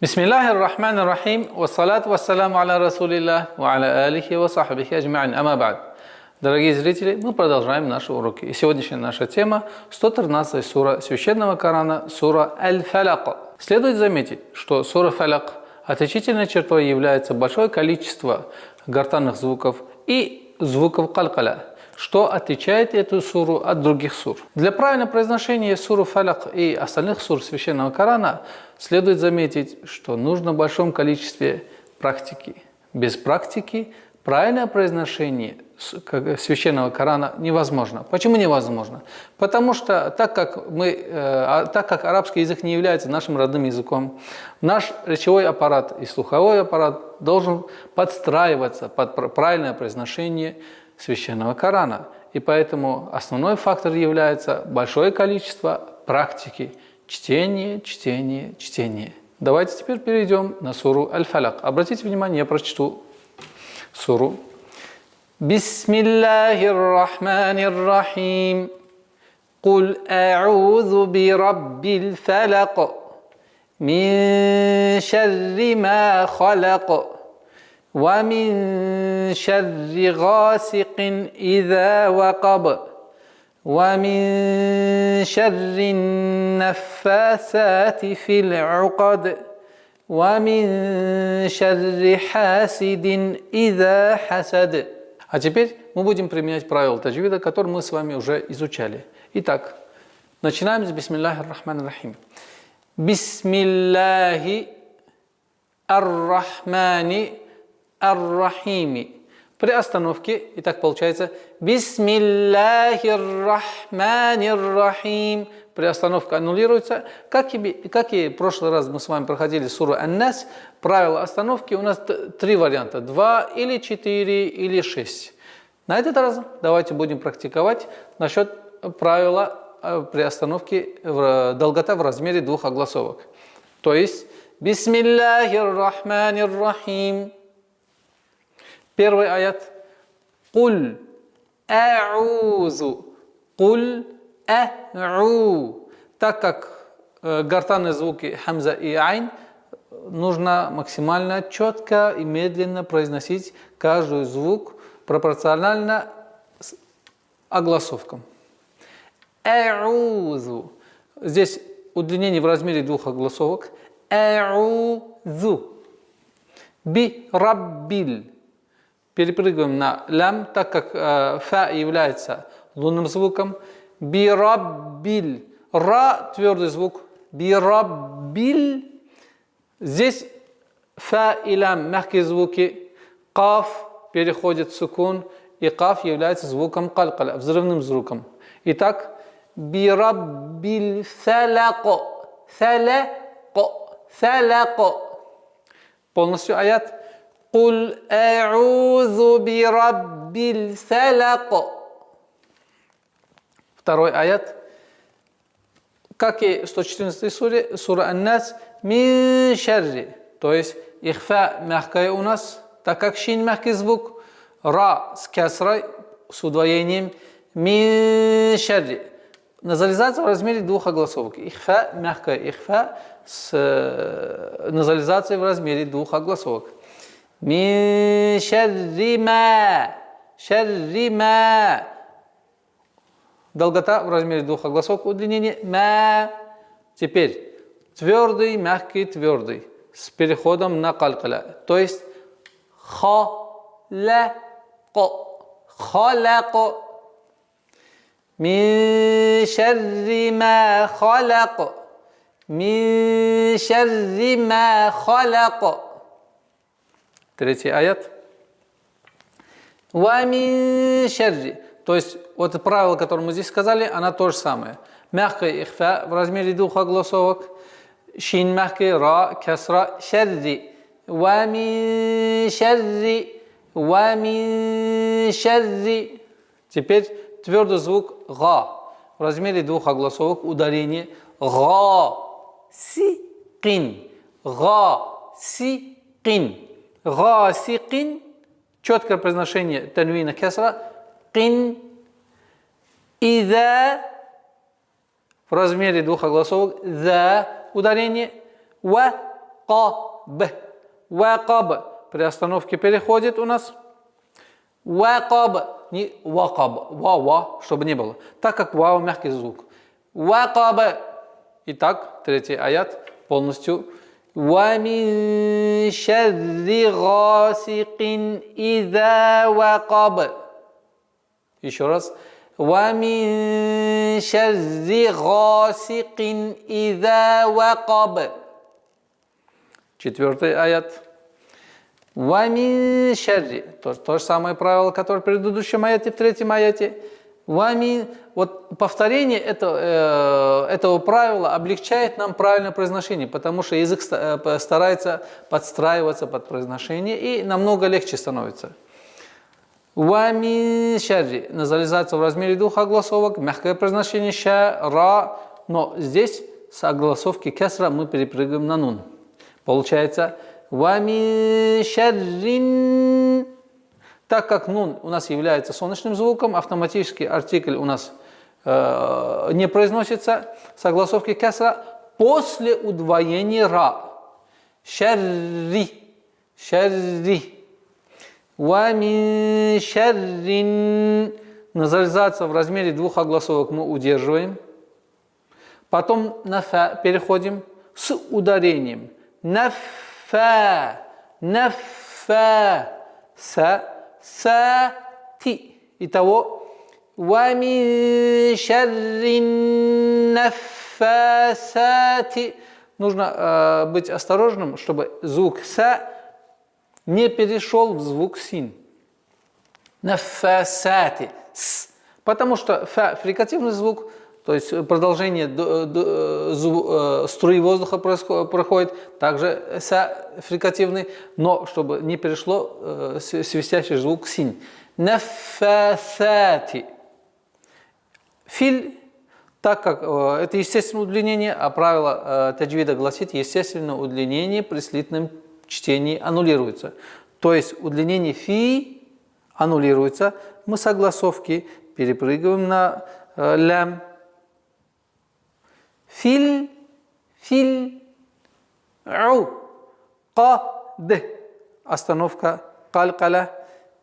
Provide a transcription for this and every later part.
Бисмиллахир рахманир рахим, вассалату вассаламу аля расулиллах, ва аля алихи ва сахбихи аджмаин, ама ба'д. Дорогие зрители, мы продолжаем наши уроки. И сегодняшняя наша тема 113 сура Священного Корана, сура Аль-Фаляк. Следует заметить, что сура Фаляк отличительной чертой является большое количество гортанных звуков и звуков калькаля, что отличает эту суру от других сур. Для правильного произношения суры Фаляк и остальных сур Священного Корана следует заметить, что нужно в большом количестве практики. Без практики правильное произношение Священного Корана невозможно. Почему невозможно? Потому что так как арабский язык не является нашим родным языком, наш речевой аппарат и слуховой аппарат должен подстраиваться под правильное произношение Священного Корана. И поэтому основной фактор является большое количество практики. Чтение, чтение, чтение. Давайте теперь перейдем на суру Аль-Фаляк. Обратите внимание, я прочту суру. Бисмиллахир рахманир рахим. Куль а'удhu би раббил фаляк. Мин шарри ма халак. Ва мин шарри гасикин иза вакаб. ومن شر النفاثات في العقد ومن شر حاسد إذا حسد. А теперь мы будем применять правила таджвида, которые мы с вами уже изучали. Итак, начинаем с бисмиллахи ар-рахмани ар-рахим. Бисмиллахи ар-рахмани ар-рахими. При остановке, и так получается, Бисмиллахир-рахманир-рахим. При остановке аннулируется. Как и в прошлый раз мы с вами проходили суру Ан-Нас, правило остановки у нас три варианта. 2 или 4 или 6. На этот раз давайте будем практиковать насчет правила при остановке долгота в размере двух огласовок. То есть Бисмиллахир-рахманир-рахим. Первый аят. Куль а'узу. Куль а'у. Так как гортанные звуки хамза и айн, нужно максимально четко и медленно произносить каждый звук пропорционально огласовкам. А'узу. Здесь удлинение в размере двух огласовок. А'узу. Би раббил. Перепрыгиваем на лям, так как фа является лунным звуком. Бираббиль. Ра твердый звук. Бираббиль. Здесь фа и лям мягкие звуки. Каф переходит в сукун. И каф является звуком калькаля, взрывным звуком. Итак, бираббиль фаляко. Фаляко. Фаляко. Полностью аят. Куль а'узу би раббил фаляк. Второй аят. Как и в 114 суре, сура Ан-Нас, мин шарри. То есть ихфа мягкая у нас, так как шин мягкий звук, ра с кясрой, с удвоением, мин шарри. Назализация в размере двух огласовок. Ихфа мягкая, ихфа с назализацией в размере двух огласовок. Мин шарри ма. Шарри ма. Долгота в размере двух огласовок, удлинение ма. Теперь твердый, мягкий, твердый с переходом на калькаля. То есть халако. Халако. Мин шарри ма халако. Мин шарри ма халако. Третий аят. Ва мин шарри. То есть вот правило, которое мы здесь сказали, оно то же самое. Мягкая ихфа в размере двух огласовок. Шин мягкий, ра, касра, шарри. Ва мин шарри. Ва мин шарри. Теперь твердый звук га. В размере двух огласовок ударение га. Си-кин. Га. Си-кин. Гасикин, четкое произношение танвина кесра, кин, иза, в размере двух огласовок, за ударение, ва, Каб. Вакаб. При остановке переходит у нас. Вакаб. Не вакаб. Ва-ва, чтобы не было. Так как вау мягкий звук. Вакаб. Итак, третий аят полностью. وَمِن شَرِّ غَاسِقٍ إِذَا وَقَبَ. Еще раз. وَمِن شَرِّ غَاسِقٍ إِذَا وَقَبَ. Четвертый аят. وَمِن شَرِّ. То же самое правило, которое в предыдущем аяте, в третьем аяте. Вот повторение этого правила облегчает нам правильное произношение, потому что язык старается подстраиваться под произношение и намного легче становится. Вами шарри. Назализация в размере двух огласовок, мягкое произношение ша, ра, но здесь с огласовки кесра мы перепрыгиваем на нун. Получается вами шаррин. Так как нун у нас является соночным звуком, автоматически артикль у нас не произносится с огласовки кесра после удвоения ра. Шарри, шарри. Вами шаррин. Назализация в размере двух огласовок мы удерживаем. Потом на фа переходим с ударением. Нафа, нафа, са. Сати. Итого. Вами шаррин нафасати. Нужно быть осторожным, чтобы звук са не перешел в звук син. Нафасати. Потому что фа фрикативный звук, то есть продолжение струи воздуха проходит, также са фрикативный, но чтобы не перешло свистящий звук син. Нафасати. Филь, так как это естественное удлинение, а правило таджвида гласит, естественное удлинение при слитном чтении аннулируется. То есть удлинение фи аннулируется, мы с огласовки перепрыгиваем на лям. Филь, филь, ау, кад. Остановка калькаля.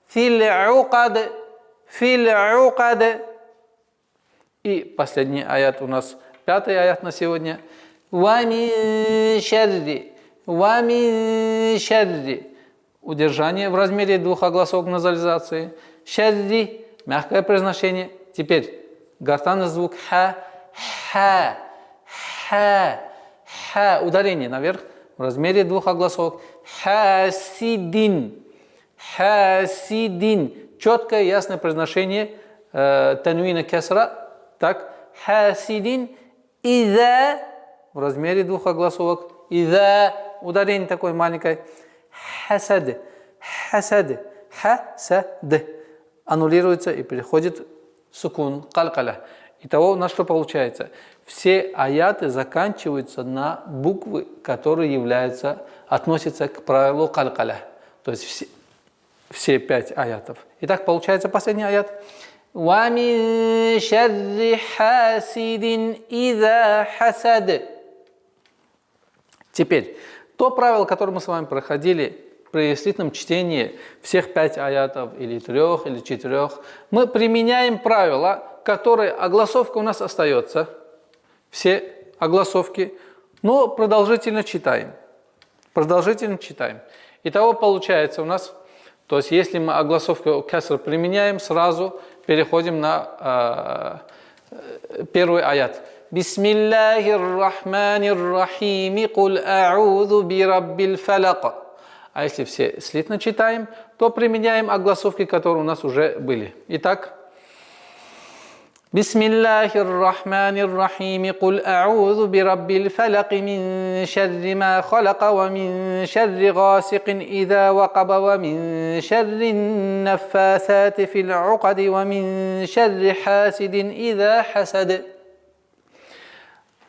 Филь аукад, филь аукад. И последний аят у нас, пятый аят на сегодня. Вами шарри, вами шарри. Удержание в размере двух огласовок назализации. Шарри, мягкое произношение. Теперь гортанный звук ха, ха. Ха, ха, ударение наверх в размере двух огласовок. Хасидин, хасидин. Четкое, ясное произношение танвина кесра. Так, хасидин. Иза в размере двух огласовок. Иза, ударение такое маленькое. Хасад, хасад, хасад. Аннулируется и переходит в сукун, калькаля. Итого у нас что получается? Все аяты заканчиваются на буквы, которые относятся к правилу калькаля. То есть все 5 аятов. Итак, получается последний аят. وَمِن شَرِّ حَاسِدٍ إِذَا حَسَدَ. Теперь, то правило, которое мы с вами проходили при слитном чтении всех 5 аятов, или 3, или 4, мы применяем правило, которое огласовка у нас остается, все огласовки, но продолжительно читаем. Продолжительно читаем. Итого получается у нас, то есть если мы огласовку кеср применяем, сразу переходим на первый аят. Бисмиллахир рахманир рахим, куль а'удhu би раббил фалак. А если все слитно читаем, то применяем огласовки, которые у нас уже были. Итак, Бисмиллахир рахманир рахим, куль а'удhu би раббил фалак, мин шарри ма халака, ва мин шарри гасикин иза вакаба, ва мин шарри нафасати фил уқади, ва мин шарри хасидин иза хасад.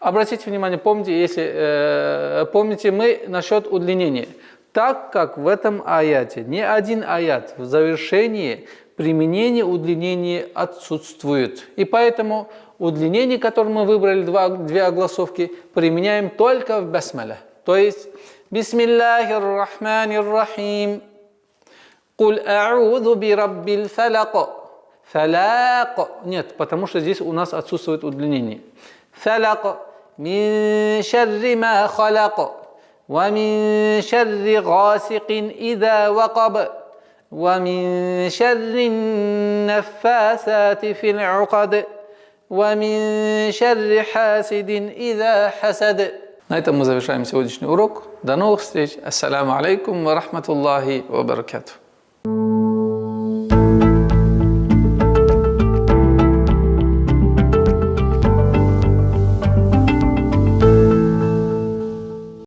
Обратите внимание, помните мы насчет удлинения. Так как в этом аяте ни один аят в завершении применение удлинения отсутствует. И поэтому удлинение, которое мы выбрали, две огласовки, применяем только в басмаля. То есть Бисмиллахир рахманир рахим. Куль а'удhu би раббил фалак. Фалак. Нет, потому что здесь у нас отсутствует удлинение. Фалак. Мин шарри ма халак. ومن شر غاسق إذا وقب ومن شر النفاثات في العقد ومن شر حاسد إذا حسد. На этом мы завершаем сегодняшний урок. До новых встреч. Ассаламу алейкум ва рахматуллахи ва баракатух.